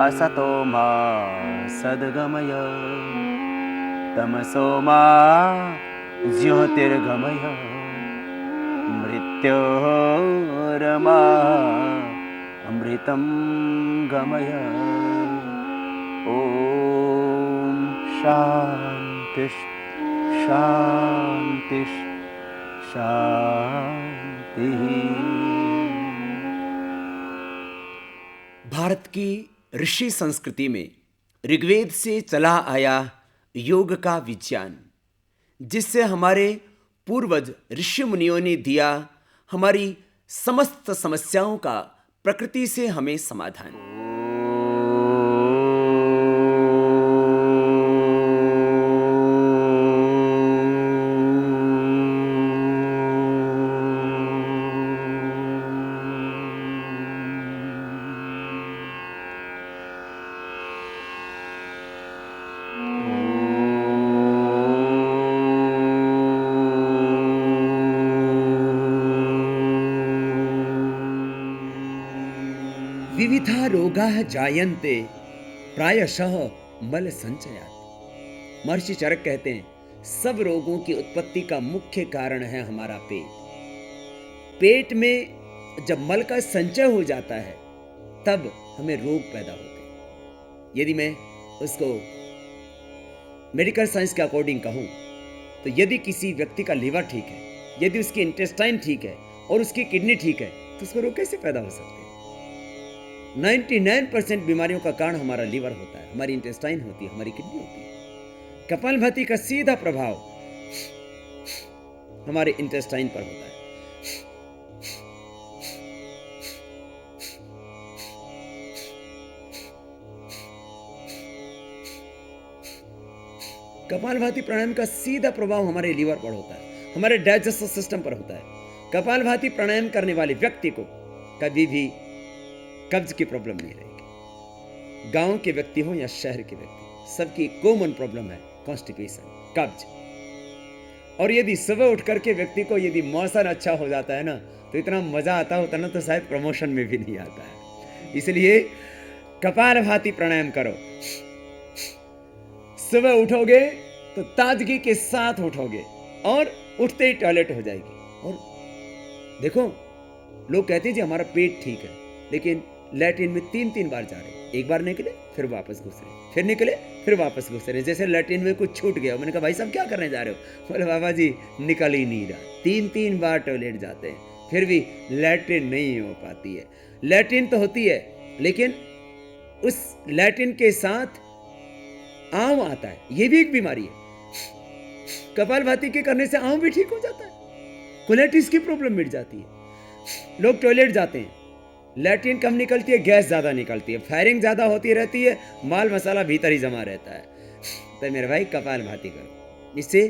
असतो मा सद्गमय तमसो मा ज्योतिर्गमय मृत्योर्मा अमृतं गमय। ओम शांति शांति शांति। भारत की ऋषि संस्कृति में ऋग्वेद से चला आया योग का विज्ञान, जिससे हमारे पूर्वज ऋषि मुनियों ने दिया हमारी समस्त समस्याओं का प्रकृति से हमें समाधान। विविधा रोगाः जायन्ते प्रायशः मल संचयात्। महर्षि चरक कहते हैं सब रोगों की उत्पत्ति का मुख्य कारण है हमारा पेट। पेट में जब मल का संचय हो जाता है तब हमें रोग पैदा होते हैं। यदि मैं उसको मेडिकल साइंस के अकॉर्डिंग कहूं तो यदि किसी व्यक्ति का लीवर ठीक है, यदि उसकी इंटेस्टाइन ठीक है और उसकी किडनी ठीक है तो उसको रोग कैसे पैदा हो सकते हैं? 99% बीमारियों का कारण हमारा लीवर होता है, हमारी इंटेस्टाइन होती है, हमारी किडनी होती है। कपालभाति का सीधा प्रभाव हमारे इंटेस्टाइन पर होता है। कपालभाति प्राणायाम का सीधा प्रभाव हमारे लीवर पर होता है, हमारे डाइजेस्टिव सिस्टम पर होता है। कपालभाति प्राणायाम करने वाले व्यक्ति को कभी भी कब्ज की प्रॉब्लम नहीं रहेगी। गांव के व्यक्ति हो या शहर के व्यक्ति, सबकी कॉमन प्रॉब्लम है कॉन्स्टिपेशन, कब्ज। और यदि सुबह उठ करके व्यक्ति को यदि मौसम अच्छा हो जाता है ना तो इतना मजा आता होता ना तो शायद प्रमोशन में भी नहीं आता है। इसलिए कपालभाति प्राणायाम करो। सुबह उठोगे तो ताजगी के साथ उठोगे और उठते ही टॉयलेट हो जाएगी। और देखो, लोग कहते हैं जी हमारा पेट ठीक है, लेकिन लैट्रिन में 3 बार जा रहे हैं। एक बार निकले फिर वापस घुस रहे, फिर निकले फिर वापस घुस रहे, जैसे लैट्रिन में कुछ छूट गया। मैंने कहा भाई साहब क्या करने जा रहे हो? बोले बाबा जी निकल ही नहीं रहा। 3 बार टॉयलेट जाते हैं फिर भी लैट्रिन नहीं हो पाती है। लैट्रिन तो होती है लेकिन उस लैट्रिन के साथ आंव आता है, ये भी एक बीमारी है। कपालभाति के करने से आंव भी ठीक हो जाता है, कोलेटिस की प्रॉब्लम मिट जाती है। लोग टॉयलेट जाते हैं, लैट्रिन कम निकलती है, गैस ज्यादा निकलती है, फायरिंग ज्यादा होती रहती है, माल मसाला भीतर ही जमा रहता है। तो मेरे भाई कपालभाति करो, इससे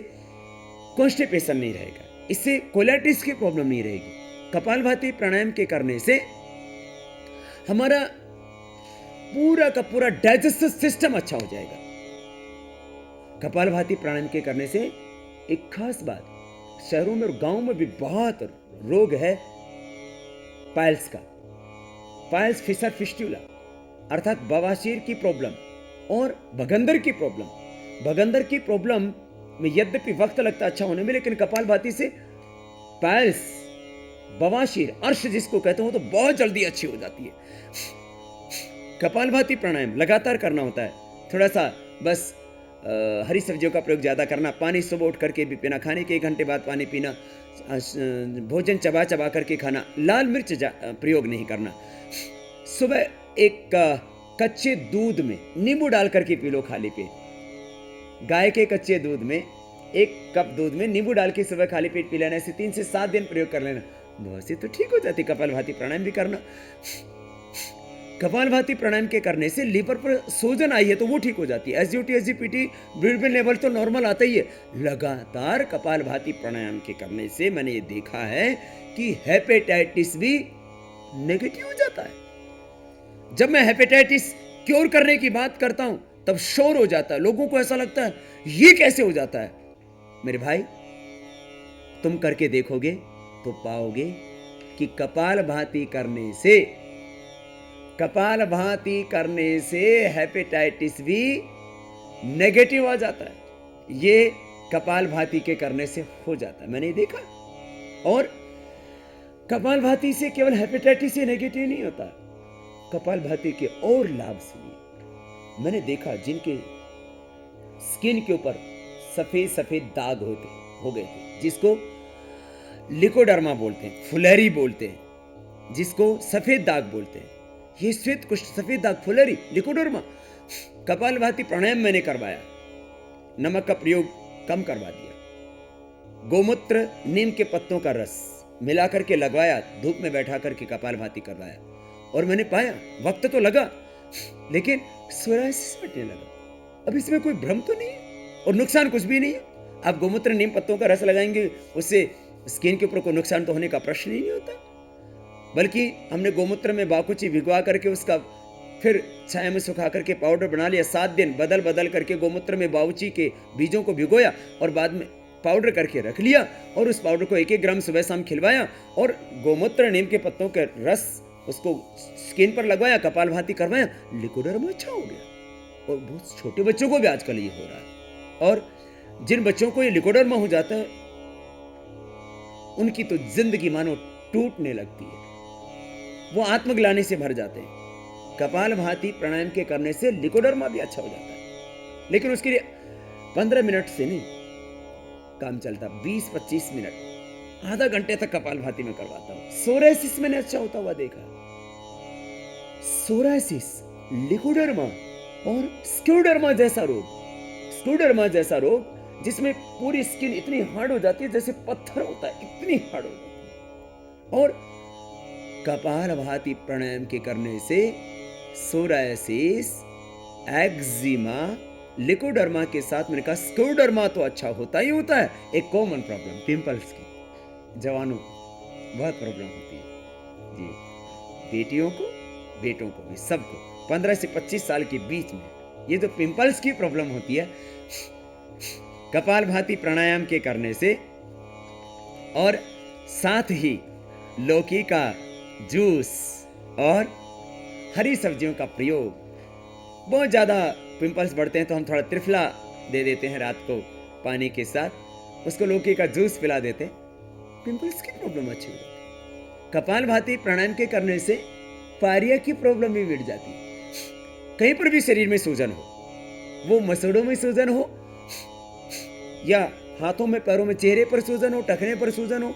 कॉन्स्टिपेशन नहीं रहेगा, इससे कोलेटिस की प्रॉब्लम नहीं रहेगी। कपालभाति प्राणायाम के करने से हमारा पूरा का पूरा डाइजेस्टिव सिस्टम अच्छा हो जाएगा। कपालभाति प्राणायाम के करने से एक खास बात, शहरों में और गांवों में भी बहुत रोग है पाइल्स का, पाइल्स फिशर फिस्टुला अर्थात बवासीर की प्रॉब्लम और भगंदर की प्रॉब्लम। भगंदर की प्रॉब्लम में यद्यपि वक्त लगता अच्छा होने में, लेकिन कपालभाति से पाइल्स, बवासीर, अर्श जिसको कहते हो, तो बहुत जल्दी अच्छी हो जाती है। कपालभाति प्राणायाम लगातार करना होता है। थोड़ा सा बस हरी सब्जियों का प्रयोग ज़्यादा करना, पानी सुबह उठ करके भी पीना, खाने के 1 घंटे बाद पानी पीना, भोजन चबा चबा करके खाना, लाल मिर्च प्रयोग नहीं करना। सुबह एक कच्चे दूध में नींबू डाल करके पी लो खाली पेट। गाय के कच्चे दूध में 1 कप दूध में नींबू डाल के सुबह खाली पेट पी लेना। ऐसे 3 से 7 दिन प्रयोग कर लेना, बहुत सी तो ठीक हो जाती। कपालभाति प्राणायाम भी करना। कपालभाति प्राणायाम के करने से लीवर पर सूजन आई है तो वो ठीक हो जाती है। एसजीओटी, एसजीपीटी, बिलिरुबिन लेवल तो नॉर्मल आता ही है। लगातार कपालभाति प्राणायाम के करने से मैंने ये देखा है कि हेपेटाइटिस भी नेगेटिव हो जाता है। जब मैं हेपेटाइटिस क्योर करने की बात करता हूं तब शोर हो जाता है, लोगों को ऐसा लगता है ये कैसे हो जाता है। मेरे भाई, तुम करके देखोगे तो पाओगे कि कपालभाति करने से कपालभाति करने से हेपेटाइटिस भी नेगेटिव आ जाता है। ये कपालभाति के करने से हो जाता है, मैंने देखा। और कपालभाति से केवल हेपेटाइटिस ही नेगेटिव नहीं होता, कपालभाति के और लाभ सुनिए। मैंने देखा जिनके स्किन के ऊपर सफेद सफेद दाग हो गए थे, जिसको लिकोडर्मा बोलते हैं, फुलेरी बोलते हैं, जिसको सफेद दाग बोलते हैं, ये श्वेत कुष्ठ, सफेद दाग, फुलेरी, लिकोडर्मा। कपालभाति प्राणायाम मैंने करवाया, नमक का प्रयोग कम करवा दिया, गोमूत्र नीम के पत्तों का रस मिला करके लगवाया, धूप में बैठा करके कपालभाति करवाया, और मैंने पाया वक्त तो लगा लेकिन सोरायसिस मिटने लगा। अब इसमें कोई भ्रम तो नहीं है और नुकसान कुछ भी नहीं है। आप गोमूत्र नीम पत्तों का रस लगाएंगे, उससे स्किन के ऊपर कोई नुकसान तो होने का प्रश्न ही नहीं होता। बल्कि हमने गोमूत्र में बाकुची भिगवा करके उसका फिर छाया में सुखा करके पाउडर बना लिया, 7 दिन बदल बदल करके गोमूत्र में बाउची के बीजों को भिगोया और बाद में पाउडर करके रख लिया, और उस पाउडर को 1-1 ग्राम सुबह शाम खिलवाया, और गोमूत्र नीम के पत्तों के रस उसको स्किन पर लगवाया, कपालभाति करवाया, लिकोडर्मा अच्छा हो गया। और बहुत छोटे बच्चों को भी आजकल ये हो रहा है, और जिन बच्चों को ये लिकोडर्मा हो जाता है उनकी तो जिंदगी मानो टूटने लगती है, वो आत्मग्लानि से भर जाते हैं। कपालभाति प्राणायाम के करने से लिकोडर्मा भी अच्छा हो जाता है, लेकिन उसके लिए 15 मिनट से नहीं काम चलता, 20-25 मिनट, आधा घंटे तक कपालभाति में करवाता हूं। सोरायसिस मैंने अच्छा होता हुआ देखा, सोरायसिस, लिकोडर्मा और स्क्लेरोडर्मा जैसा रोग, स्क्लेरोडर्मा जैसा रोग जिसमें पूरी स्किन इतनी हार्ड हो जाती है जैसे पत्थर होता है, इतनी हार्ड हो जाती है। और कपालभाति प्राणायाम के करने से सोरायसिस, एक्जिमा, लिकोडर्मा के साथ मैंने कहा स्क्लेरोडर्मा तो अच्छा होता ही होता है। एक कॉमन प्रॉब्लम पिंपल्स की, जवानों बहुत प्रॉब्लम होती है जी, बेटियों को, बेटों को भी, सबको 15 से 25 साल के बीच में ये जो पिंपल्स की प्रॉब्लम होती है, कपालभाति प्राणायाम के करने से, और साथ ही लौकी का जूस और हरी सब्जियों का प्रयोग, बहुत ज्यादा पिंपल्स बढ़ते हैं तो हम थोड़ा त्रिफला दे देते हैं रात को पानी के साथ, उसको लौकी का जूस पिला देते हैं, पिंपल्स की प्रॉब्लम अच्छी हो जाती है। कपालभाति प्राणायाम के करने से पायरिया की प्रॉब्लम भी मिट जाती है। कहीं पर भी शरीर में सूजन हो, वो मसूड़ों में सूजन हो या हाथों में, पैरों में, चेहरे पर सूजन हो, टखने पर सूजन हो,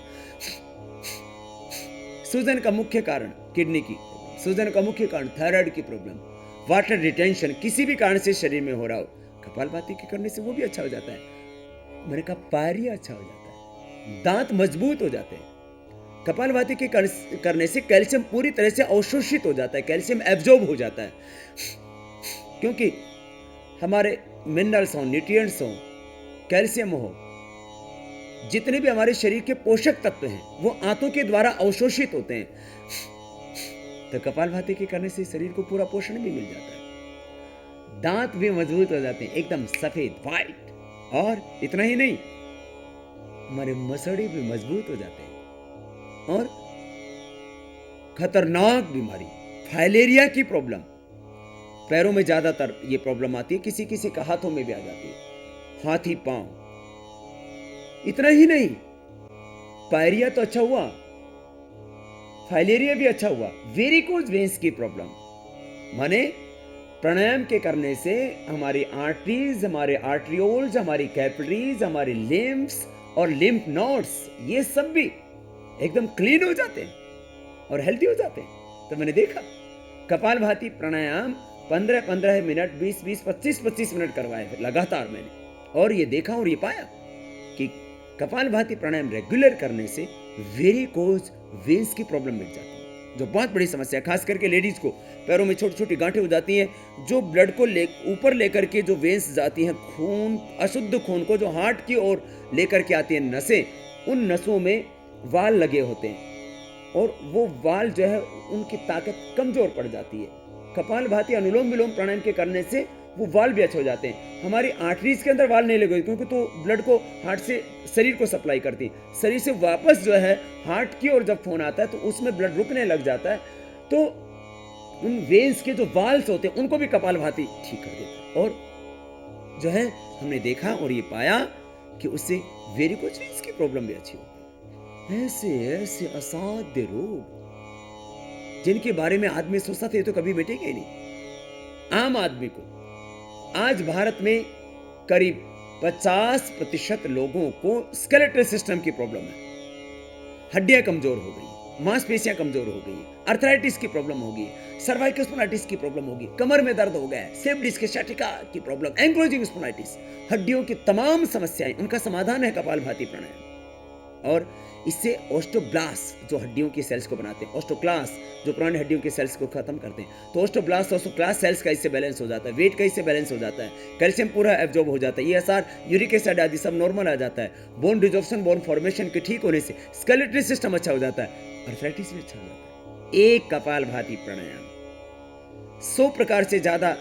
सूजन का मुख्य कारण किडनी की, सूजन का मुख्य कारण थायराइड की प्रॉब्लम, वाटर रिटेंशन किसी भी कारण से शरीर में हो रहा हो, कपालभाति के करने से वो भी अच्छा हो जाता है। मैंने कहा पायरिया अच्छा हो जाता है, दांत मजबूत हो जाते हैं। कपालभाति के करने से कैल्शियम पूरी तरह से अवशोषित हो जाता है, कैल्शियम एब्जॉर्ब हो जाता है, क्योंकि हमारे मिनरल्स हो, न्यूट्रिएंट्स हो, कैल्शियम हो, जितने भी हमारे शरीर के पोषक तत्व हैं वो आंतों के द्वारा अवशोषित होते हैं। तो कपालभाति के करने से शरीर को पूरा पोषण भी मिल जाता है, दांत भी मजबूत हो जाते हैं, एकदम सफेद व्हाइट, और इतना ही नहीं, हमारे मसड़े भी मजबूत हो जाते हैं। और खतरनाक बीमारी फाइलेरिया की प्रॉब्लम, पैरों में ज्यादातर ये प्रॉब्लम आती है, किसी किसी का हाथों में भी आ जाती है, हाथी पांव। इतना ही नहीं, पायरिया तो अच्छा हुआ, फाइलेरिया भी अच्छा हुआ, वेरिकोज वेन्स की प्रॉब्लम, माने प्राणायाम के करने से हमारी आर्टरीज, हमारे आर्ट्रियोल्स, हमारी कैपिलरीज, हमारे लिम्फ्स और लिम्फ नोड्स, ये सब भी एकदम क्लीन हो जाते हैं और हेल्दी हो जाते हैं। तो मैंने देखा कपालभाति प्राणायाम 15-15 मिनट, 20-20, 25-25 मिनट करवाए लगातार मैंने, और ये देखा और ये पाया कि कपालभाति प्राणायाम रेगुलर करने से वेरिकोज वेन्स की प्रॉब्लम मिट जाती है, जो बहुत बड़ी समस्या है, खास करके लेडीज को पैरों में छोटी छोटी गांठें हो जाती हैं, जो ब्लड को ऊपर लेकर के जो वेन्स जाती हैं, खून, अशुद्ध खून को जो हार्ट की ओर लेकर के आती हैं नसें, उन नसों में वाल लगे होते हैं और वो वाल जो है उनकी ताकत कमजोर पड़ जाती है। कपालभाति अनुलोम विलोम प्राणायाम के करने से वो वाल भी अच्छे हो जाते हैं। हमारी आर्टरीज के अंदर वाल नहीं लगे, क्योंकि तो ब्लड को हार्ट से शरीर को सप्लाई करती है, शरीर से वापस जो है हार्ट की ओर जब फोन आता है तो उसमें ब्लड रुकने लग जाता है, तो उन वेन्स के जो वाल्स होते हैं उनको भी कपालभाति ठीक कर देता है। और जो है हमने देखा और ये पाया कि उससे वेरिकोज वेन्स की प्रॉब्लम भी अच्छी होती है। ऐसे ऐसे असाध्य रोग जिनके बारे में आदमी सोचता था ये तो कभी मिटेंगे ही नहीं। आम आदमी को आज भारत में करीब 50% लोगों को स्केलेटल सिस्टम की प्रॉब्लम है। हड्डियां कमजोर हो गई, मांसपेशियां कमजोर हो गई, अर्थराइटिस की प्रॉब्लम होगी, सर्वाइकल स्पोनाइटिस की प्रॉब्लम होगी, कमर में दर्द हो गया है, स्लिप डिस्क सटिका की प्रॉब्लम, एंक्लोजिंग स्पोनाइटिस, हड्डियों की तमाम समस्याएं, उनका समाधान है कपालभाति प्राणायाम। और इससे ऑस्टोब्लास्ट जो हड्डियों की सेल्स को बनाते हैं, ऑस्टोक्लास्ट जो पुरानी हड्डियों के सेल्स को खत्म करते हैं, तो ऑस्टोब्लास्ट ऑस्टोक्लास्ट सेल्स का इससे बैलेंस हो जाता है, वेट का इससे बैलेंस हो जाता है, कैल्शियम पूरा एब्जॉर्ब हो जाता है, ESR, यूरिक एसिड आदि सब नॉर्मल आ जाता है, बोन रिजॉर्प्शन, बोन फॉर्मेशन के ठीक होने से स्केलेटल सिस्टम अच्छा हो जाता है, अर्थराइटिस भी अच्छा हो जाता है। एक कपालभाति प्राणायाम 100 प्रकार से ज्यादा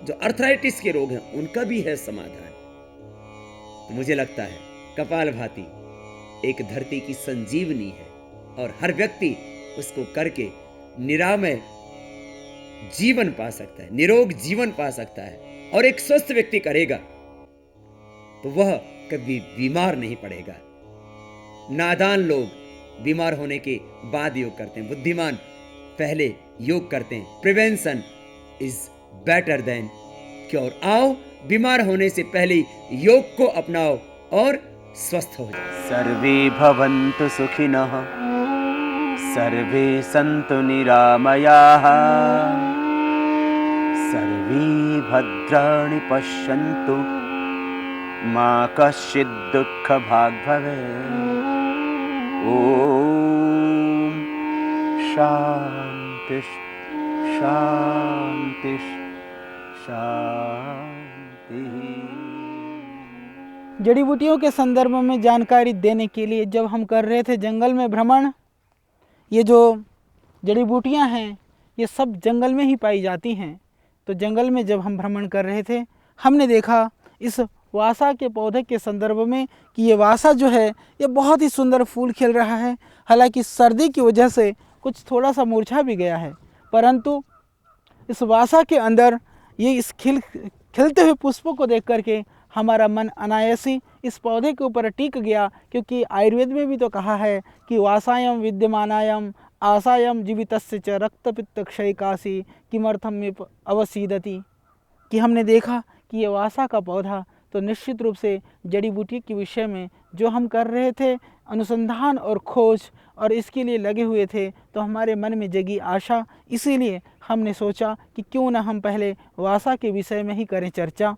जो अर्थराइटिस के रोग हैं उनका भी है समाधान। तो मुझे लगता है कपालभाति एक धरती की संजीवनी है और हर व्यक्ति उसको करके निरामय जीवन पा सकता है, निरोग जीवन पा सकता है। और एक स्वस्थ व्यक्ति करेगा तो वह कभी बीमार नहीं पड़ेगा। नादान लोग बीमार होने के बाद योग करते हैं, बुद्धिमान पहले योग करते हैं। Prevention is better than cure. आओ बीमार होने से पहले योग को अपनाओ और स्वस्थ हो जाओ। सर्वे भवन्तु सुखिनः, सर्वे सन्तु निरामयाः, सर्वे भद्राणि पश्यन्तु, मा कश्चित् दुःखभाग् भवेत्। ॐ शान्ति शान्ति शान्ति। जड़ी बूटियों के संदर्भ में जानकारी देने के लिए जब हम कर रहे थे जंगल में भ्रमण, ये जो जड़ी बूटियां हैं ये सब जंगल में ही पाई जाती हैं। तो जंगल में जब हम भ्रमण कर रहे थे हमने देखा इस वासा के पौधे के संदर्भ में कि ये वासा जो है ये बहुत ही सुंदर फूल खिल रहा है। हालांकि सर्दी की वजह से कुछ थोड़ा सा मुरझा भी गया है, परंतु इस वासा के अंदर ये इस खिलते हुए पुष्पों को देख करके हमारा मन अनायास ही इस पौधे के ऊपर टिक गया। क्योंकि आयुर्वेद में भी तो कहा है कि वासायम विद्यमानायम आसायम जीवितस्य च रक्तपित्त क्षयकासी किमर्थम में अवसीदति। कि हमने देखा कि ये वासा का पौधा तो निश्चित रूप से जड़ी बूटी के विषय में जो हम कर रहे थे अनुसंधान और खोज और इसके लिए लगे हुए थे, तो हमारे मन में जगी आशा, इसीलिए हमने सोचा कि क्यों ना हम पहले वासा के विषय में ही करें चर्चा।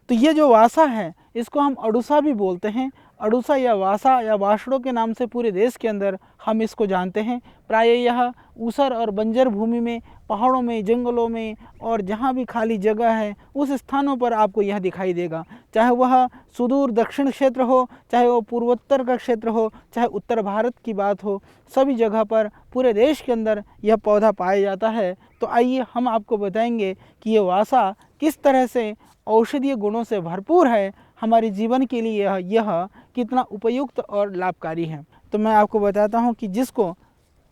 तो ये जो वासा है इसको हम अड़ूसा भी बोलते हैं। अड़ूसा या वासा या वाषड़ों के नाम से पूरे देश के अंदर हम इसको जानते हैं। प्राय यह ऊसर और बंजर भूमि में, पहाड़ों में, जंगलों में और जहाँ भी खाली जगह है उस स्थानों पर आपको यह दिखाई देगा। चाहे वह सुदूर दक्षिण क्षेत्र हो, चाहे वो पूर्वोत्तर का क्षेत्र हो, चाहे उत्तर भारत की बात हो, सभी जगह पर पूरे देश के अंदर यह पौधा पाया जाता है। तो आइए हम आपको बताएंगे कि ये वासा किस तरह से औषधीय गुणों से भरपूर है, हमारे जीवन के लिए यह कितना उपयुक्त और लाभकारी है। तो मैं आपको बताता हूँ कि जिसको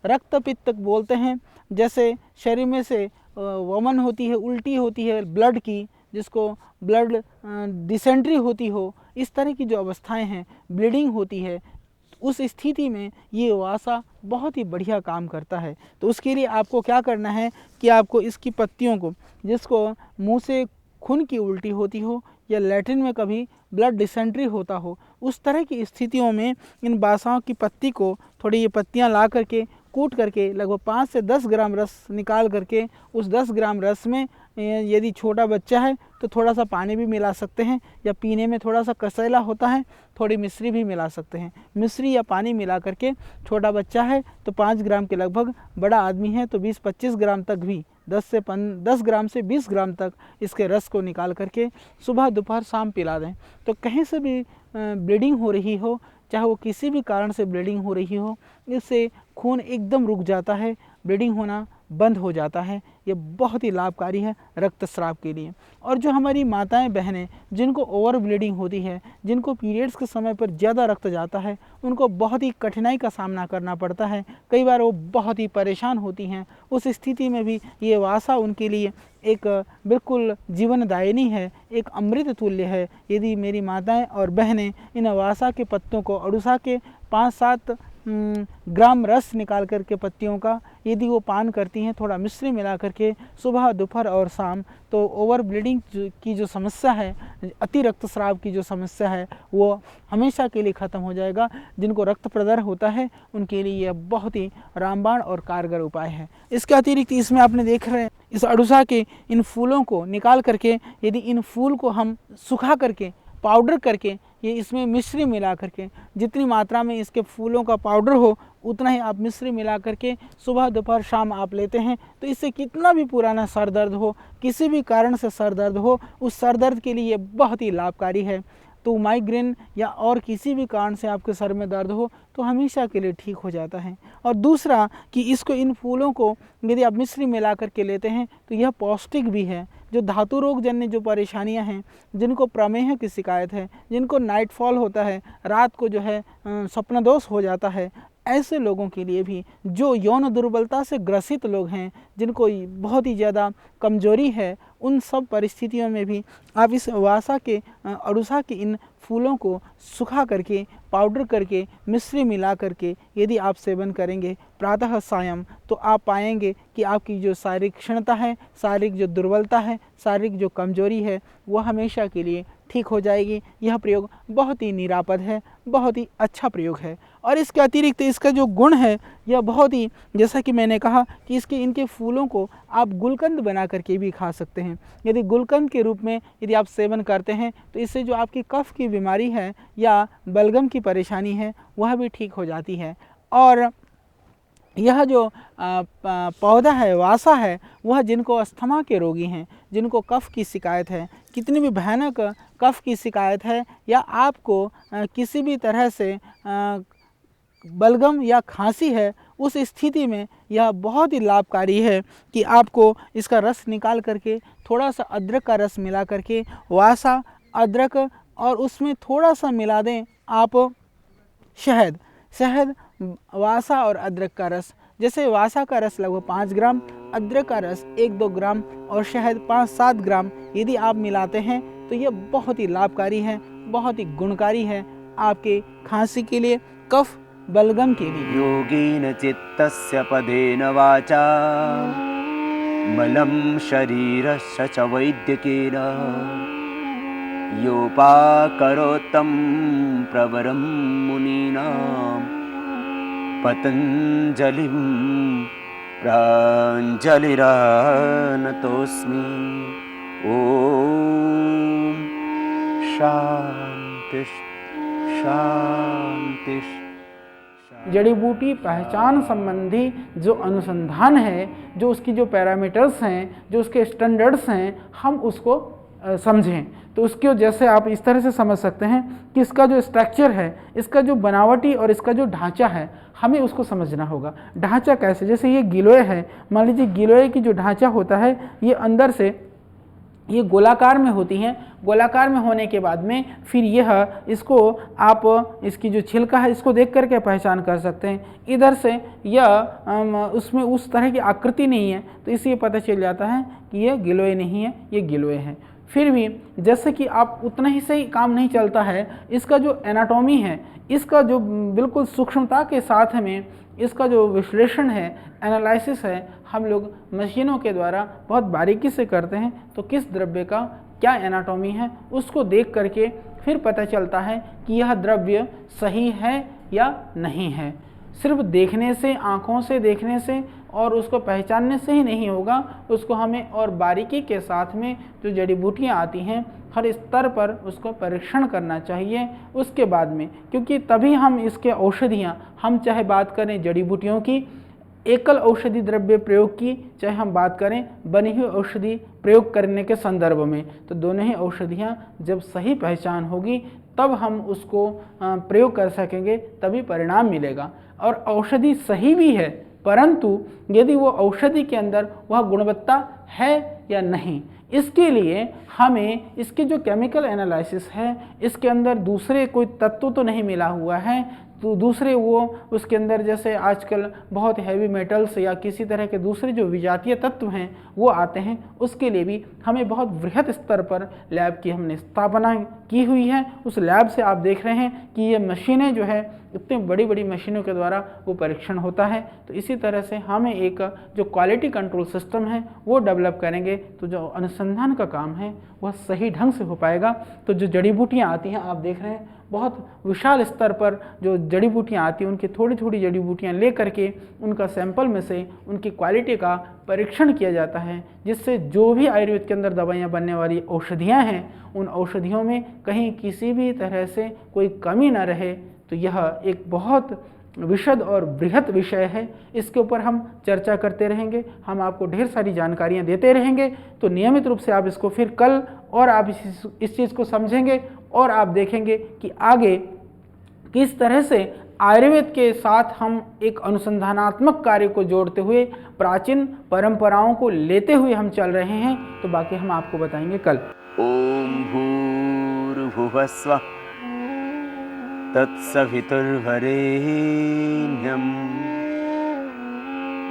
रक्त पित्त बोलते हैं, जैसे शरीर में से वमन होती है, उल्टी होती है ब्लड की, जिसको ब्लड डिसेंट्री होती हो, इस तरह की जो अवस्थाएं हैं, ब्लीडिंग होती है, उस स्थिति में ये वासा बहुत ही बढ़िया काम करता है। तो उसके लिए आपको क्या करना है कि आपको इसकी पत्तियों को, जिसको मुंह से खून की उल्टी होती हो या लैट्रिन में कभी ब्लड डिसेंट्री होता हो, उस तरह की स्थितियों में इन बासाओं की पत्ती को थोड़ी ये पत्तियां ला करके कूट करके लगभग 5 से 10 ग्राम रस निकाल करके उस 10 ग्राम रस में यदि छोटा बच्चा है तो थोड़ा सा पानी भी मिला सकते हैं, या पीने में थोड़ा सा कसैला होता है थोड़ी मिश्री भी मिला सकते हैं। मिश्री या पानी मिला करके, छोटा बच्चा है तो 5 ग्राम के लगभग, बड़ा आदमी है तो 20-25 ग्राम तक भी, 10 ग्राम से 20 ग्राम तक इसके रस को निकाल करके सुबह दोपहर शाम पिला दें। तो कहीं से भी ब्लीडिंग हो रही हो, चाहे वो किसी भी कारण से ब्लीडिंग हो रही हो, इससे खून एकदम रुक जाता है, ब्लीडिंग होना बंद हो जाता है। ये बहुत ही लाभकारी है रक्तस्राव के लिए। और जो हमारी माताएं बहनें जिनको ओवर ब्लीडिंग होती है, जिनको पीरियड्स के समय पर ज़्यादा रक्त जाता है, उनको बहुत ही कठिनाई का सामना करना पड़ता है। कई बार वो बहुत ही परेशान होती हैं। उस स्थिति में भी ये वासा उनके लिए एक बिल्कुल जीवनदायिनी है, एक अमृत तुल्य है। यदि मेरी माताएं और बहनें इन वासा के पत्तों को, अड़ुसा के 5-7 ग्राम रस निकाल करके पत्तियों का यदि वो पान करती हैं, थोड़ा मिश्री मिला करके सुबह, दोपहर और शाम, तो ओवर ब्लीडिंग की जो समस्या है, अति रक्तस्राव की जो समस्या है, वो हमेशा के लिए ख़त्म हो जाएगा। जिनको रक्त प्रदर होता है उनके लिए यह बहुत ही रामबाण और कारगर उपाय है। इसके अतिरिक्त इसमें आपने देख रहे हैं, इस अड़ुसा के इन फूलों को निकाल करके यदि इन फूल को हम सुखा करके पाउडर करके, ये इसमें मिश्री मिला करके, जितनी मात्रा में इसके फूलों का पाउडर हो उतना ही आप मिश्री मिला करके सुबह, दोपहर, शाम आप लेते हैं, तो इससे कितना भी पुराना सर दर्द हो, किसी भी कारण से सर दर्द हो, उस सर दर्द के लिए ये बहुत ही लाभकारी है। तो माइग्रेन या और किसी भी कारण से आपके सर में दर्द हो तो हमेशा के लिए ठीक हो जाता है। और दूसरा कि इसको, इन फूलों को यदि आप मिश्री मिला करके लेते हैं तो यह पौष्टिक भी है। जो धातु रोग जन्य जो परेशानियां हैं, जिनको प्रमेह की शिकायत है, जिनको नाइट फॉल होता है, रात को जो है स्वप्न दोष हो जाता है, ऐसे लोगों के लिए भी, जो यौन दुर्बलता से ग्रसित लोग हैं, जिनको बहुत ही ज़्यादा कमजोरी है, उन सब परिस्थितियों में भी आप इस वासा के, अड़ुसा के इन फूलों को सुखा करके, पाउडर करके, मिश्री मिला करके यदि आप सेवन करेंगे प्रातः सायं, तो आप पाएंगे कि आपकी जो शारीरिक क्षणता है, शारीरिक जो दुर्बलता है, शारीरिक जो कमजोरी है, वह हमेशा के लिए ठीक हो जाएगी। यह प्रयोग बहुत ही निरापद है, बहुत ही अच्छा प्रयोग है। और इसके अतिरिक्त इसका जो गुण है, यह बहुत ही, जैसा कि मैंने कहा कि इनके फूलों को आप गुलकंद बना करके भी खा सकते हैं। यदि गुलकंद के रूप में यदि आप सेवन करते हैं तो इससे जो आपकी कफ की बीमारी है या बलगम की परेशानी है वह भी ठीक हो जाती है। और यह जो पौधा है, वासा है, वह जिनको अस्थमा के रोगी हैं, जिनको कफ की शिकायत है, कितनी भी भयानक कफ की शिकायत है, या आपको किसी भी तरह से बलगम या खांसी है, उस स्थिति में यह बहुत ही लाभकारी है कि आपको इसका रस निकाल करके, थोड़ा सा अदरक का रस मिला करके, वासा, अदरक और उसमें थोड़ा सा मिला दें आप शहद, वासा और अदरक का रस। जैसे वासा का रस लगभग 5 ग्राम, अदरक का रस 1-2 ग्राम और शहद 5-7 ग्राम यदि आप मिलाते हैं तो यह बहुत ही लाभकारी है, बहुत ही गुणकारी है आपके खांसी के लिए, कफ, बलगम के लिए। योगेन चित्तस्य पदेन वाचा मलं शरीरस्य च वैद्यकेन योपाकरोत्तं प्रवरं मुनीनां पतञ्जलिं प्राञ्जलिरानतोऽस्मि। ॐ शान्ति शान्ति। जड़ी बूटी पहचान संबंधी जो अनुसंधान है, जो उसकी जो पैरामीटर्स हैं, जो उसके स्टैंडर्ड्स हैं, हम उसको समझें तो उसको जैसे आप इस तरह से समझ सकते हैं कि इसका जो स्ट्रक्चर है, इसका जो बनावटी और इसका जो ढांचा है, हमें उसको समझना होगा। ढांचा कैसे, जैसे ये गिलोय है, मान लीजिए गिलोय की जो ढांचा होता है, ये अंदर से ये गोलाकार में होती हैं। गोलाकार में होने के बाद में फिर यह, इसको आप इसकी जो छिलका है इसको देख करके पहचान कर सकते हैं। इधर से यह उसमें उस तरह की आकृति नहीं है, तो इसलिए पता चल जाता है कि यह गिलोय नहीं है, ये गिलोय है। फिर भी जैसे कि आप उतना ही सही काम नहीं चलता है, इसका जो एनाटॉमी है, इसका जो बिल्कुल सूक्ष्मता के साथ में इसका जो विश्लेषण है, एनालिसिस है, हम लोग मशीनों के द्वारा बहुत बारीकी से करते हैं। तो किस द्रव्य का क्या एनाटॉमी है उसको देख करके फिर पता चलता है कि यह द्रव्य सही है या नहीं है। सिर्फ देखने से, आँखों से देखने से और उसको पहचानने से ही नहीं होगा, उसको हमें और बारीकी के साथ में जो जड़ी बूटियाँ आती हैं हर स्तर पर उसको परीक्षण करना चाहिए उसके बाद में, क्योंकि तभी हम इसके औषधियाँ, हम चाहे बात करें जड़ी बूटियों की एकल औषधि द्रव्य प्रयोग की, चाहे हम बात करें बनी हुई औषधि प्रयोग करने के संदर्भ में, तो दोनों ही औषधियाँ जब सही पहचान होगी तब हम उसको प्रयोग कर सकेंगे, तभी परिणाम मिलेगा। और औषधि सही भी है परंतु यदि वो औषधि के अंदर वह गुणवत्ता है या नहीं, इसके लिए हमें इसके जो केमिकल एनालिसिस है, इसके अंदर दूसरे कोई तत्व तो नहीं मिला हुआ है, तो दूसरे वो उसके अंदर जैसे आजकल बहुत हैवी मेटल्स या किसी तरह के दूसरे जो विजातीय तत्व हैं वो आते हैं, उसके लिए भी हमें बहुत वृहद स्तर पर लैब की हमने स्थापना की हुई है। उस लैब से आप देख रहे हैं कि ये मशीनें जो है इतनी बड़ी बड़ी मशीनों के द्वारा वो परीक्षण होता है। तो इसी तरह से हमें एक जो क्वालिटी कंट्रोल सिस्टम है वो डेवलप करेंगे तो जो अनुसंधान का काम है वह सही ढंग से हो पाएगा। तो जो जड़ी बूटियाँ आती हैं आप देख रहे हैं बहुत विशाल स्तर पर जो जड़ी बूटियाँ आती हैं उनकी थोड़ी थोड़ी जड़ी बूटियाँ ले करके उनका सैंपल में से उनकी क्वालिटी का परीक्षण किया जाता है, जिससे जो भी आयुर्वेद के अंदर दवाइयाँ बनने वाली औषधियाँ हैं उन औषधियों में कहीं किसी भी तरह से कोई कमी न रहे। तो यह एक बहुत विशद और बृहद विषय है, इसके ऊपर हम चर्चा करते रहेंगे, हम आपको ढेर सारी जानकारियाँ देते रहेंगे। तो नियमित रूप से आप इसको फिर कल और आप इस चीज़ को समझेंगे और आप देखेंगे कि आगे किस तरह से आयुर्वेद के साथ हम एक अनुसंधानात्मक कार्य को जोड़ते हुए प्राचीन परंपराओं को लेते हुए हम चल रहे हैं। तो बाकी हम आपको बताएंगे कल। ॐ भूर्भुवस्वः तत्सवितुर्वरेण्यं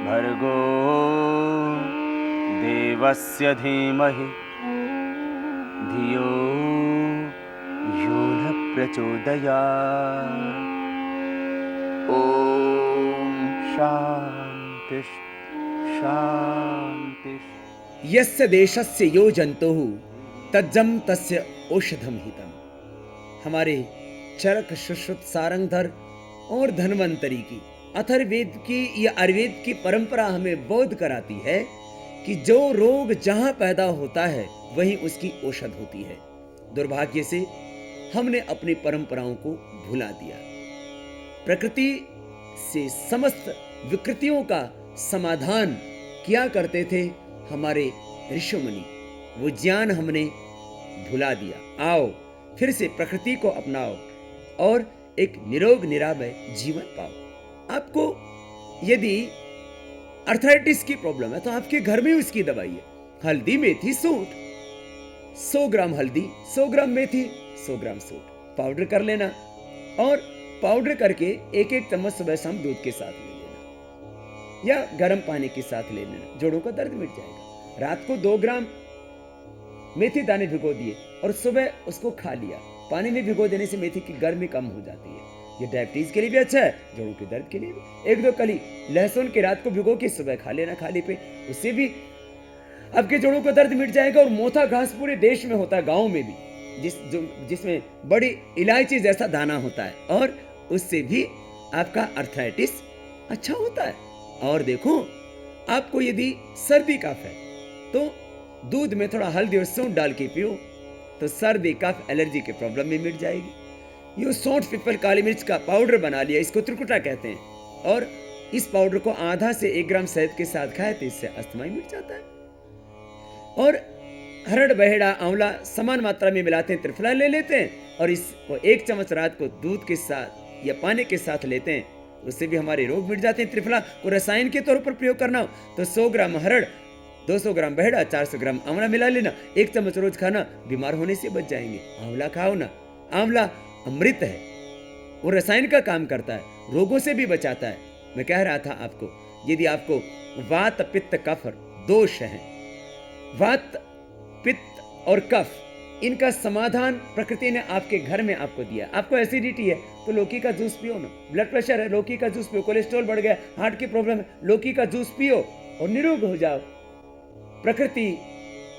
भर्गो देवस्य धीमहि धियो यो न प्रचोदयात्। ॐ शान्ति शान्ति। यस्य देशस्य यो जन्तुः तज्जं तस्य औषधम हितम। हमारे चरक सुश्रुत सारंगधर और धन्वंतरी की अथर्ववेद की या आयुर्वेद की परंपरा हमें बोध कराती है कि जो रोग जहां पैदा होता है वहीं उसकी औषध होती है। दुर्भाग्य से हमने अपनी परंपराओं को भुला दिया। प्रकृति से समस्त विकृतियों का समाधान किया करते थे हमारे ऋषिमुनि, वो ज्ञान हमने भुला दिया। आओ फिर से प्रकृति को अपनाओ और एक निरोग निरामय जीवन पाओ। आपको यदि अर्थराइटिस की प्रॉब्लम है तो आपके घर में उसकी दवाई है। हल्दी मेथी सूंठ, 100 ग्राम हल्दी, 100 ग्राम मेथी, 100 ग्राम सूंठ पाउडर कर लेना और पाउडर करके एक एक चम्मच सुबह शाम दूध के साथ ले लेना या गर्म पानी के साथ ले लेना, जोड़ों का दर्द मिट जाएगा। रात को 2 ग्राम मेथी दाने भिगो दिए और सुबह उसको खा लिया। पानी में भिगो देने से मेथी की गर्मी कम हो जाती है। ये डायबिटीज के लिए भी अच्छा है, जोड़ों के दर्द के लिए भी। 1-2 कली लहसुन के रात को भिगो के सुबह खा लेना खाली पे, उससे भी आपके जोड़ों का दर्द मिट जाएगा। और मोथा घास पूरे देश में होता है, गाँव में भी, जिसमें बड़ी इलायची जैसा दाना होता है और उससे भी आपका अर्थराइटिस अच्छा होता है। और देखो आपको यदि सर्दी कफ है तो दूध में थोड़ा हल्दी और सौंठ डाल के पियो तो सर्दी कफ एलर्जी के प्रॉब्लम में मिट जाएगी। ये सौंठ पीपल काली मिर्च का पाउडर बना लिया, इसको त्रिकुटा कहते हैं, और इस पाउडर को आधा से 1 ग्राम शहद के साथ खाए तो इससे अस्थमा मिट जाता है। और हरड़ बहेड़ा आंवला समान मात्रा में मिलाते हैं, त्रिफला ले लेते हैं और इसको 1 चम्मच रात को दूध के साथ या पानी के साथ लेते हैं, उससे भी हमारे रोग मिट जाते हैं। त्रिफला को रसायन के तौर पर प्रयोग करना हो तो 100 ग्राम हरड़, 200 ग्राम बहेड़ा, 400 ग्राम आंवला मिला लेना, 1 चम्मच रोज खाना, बीमार होने से बच जाएंगे। आंवला खाओ ना, आंवला अमृत है, वो रसायन का काम करता है, रोगों से भी बचाता है। मैं कह रहा था आपको, यदि आपको वात पित्त कफ दोष है, वात पित्त और कफ, इनका समाधान प्रकृति ने आपके घर में आपको दिया। आपको एसिडिटी है तो लौकी का जूस पियो ना, ब्लड प्रेशर है लौकी का जूस पियो, कोलेस्ट्रॉल बढ़ गया, हार्ट की प्रॉब्लम है लौकी का जूस पियो और निरोग हो जाओ। प्रकृति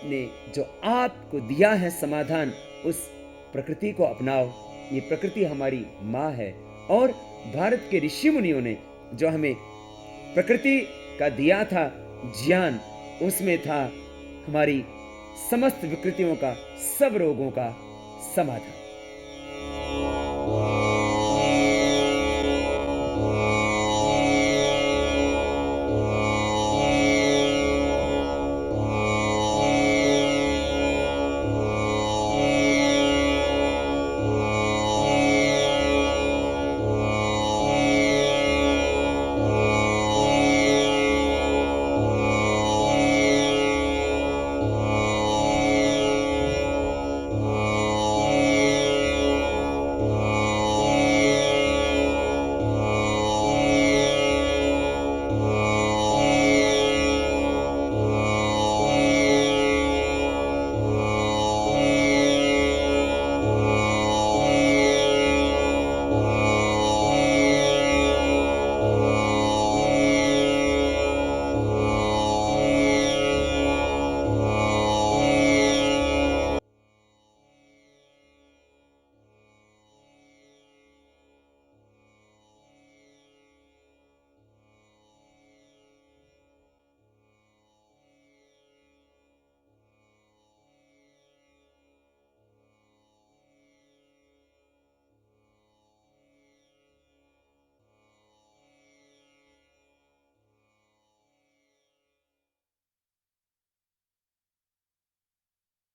ने जो आपको दिया है समाधान, उस प्रकृति को अपनाओ। ये प्रकृति हमारी माँ है और भारत के ऋषि मुनियों ने जो हमें प्रकृति का दिया था ज्ञान, उसमें था हमारी समस्त विकृतियों का, सब रोगों का समाधान।